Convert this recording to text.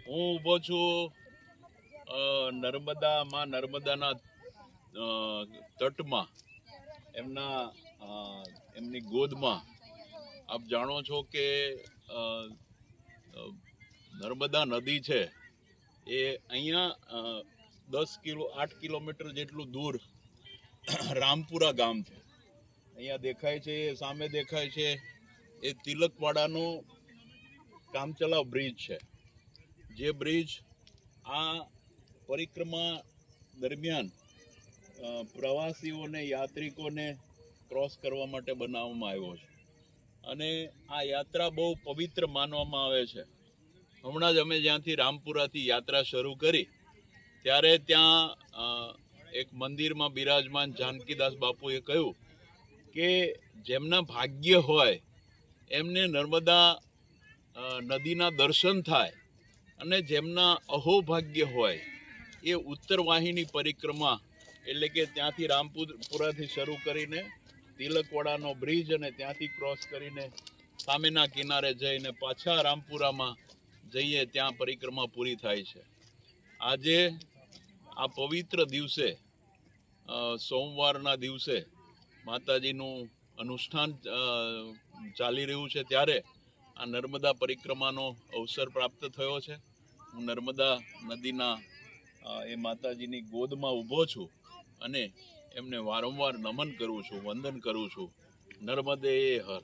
હું ઊભો છું નર્મદાના તટમાં એમની ગોદમાં. આપ જાણો છો કે નર્મદા નદી છે એ અહીંયા 8 કિલોમીટર જેટલું દૂર રામપુરા ગામ છે. અહીંયા દેખાય છે, સામે દેખાય છે એ તિલકવાડાનો કામચલાઉ બ્રિજ છે. જે બ્રિજ આ પરિક્રમા દરમિયાન પ્રવાસીઓને, યાત્રિકોને ક્રોસ કરવા માટે બનાવવામાં આવ્યો છે અને આ યાત્રા બહુ પવિત્ર માનવામાં આવે છે. હમણાં જ અમે જ્યાંથી રામપુરાથી યાત્રા શરૂ કરી ત્યારે ત્યાં એક મંદિરમાં બિરાજમાન જાનકીદાસ બાપુએ કહ્યું કે જેમના ભાગ્ય હોય એમને નર્મદા નદીના દર્શન થાય અને જેમના અહોભાગ્ય હોય એ ઉત્તર વાહિની પરિક્રમા એટલે કે ત્યાંથી રામપુરાથી શરૂ કરીને તિલકવાડાનો બ્રિજ અને ત્યાંથી ક્રોસ કરીને સામેના કિનારે જઈને પાછા રામપુરામાં જઈએ ત્યાં પરિક્રમા પૂરી થાય છે. આજે આ પવિત્ર દિવસે સોમવારના દિવસે માતાજીનું અનુષ્ઠાન ચાલી રહ્યું છે ત્યારે આ નર્મદા પરિક્રમાનો અવસર પ્રાપ્ત થયો છે. હું નર્મદા નદીના એ માતાજીની ગોદમાં ઊભો છું અને એમને વારંવાર નમન કરું છું, વંદન કરું છું. નર્મદે હર.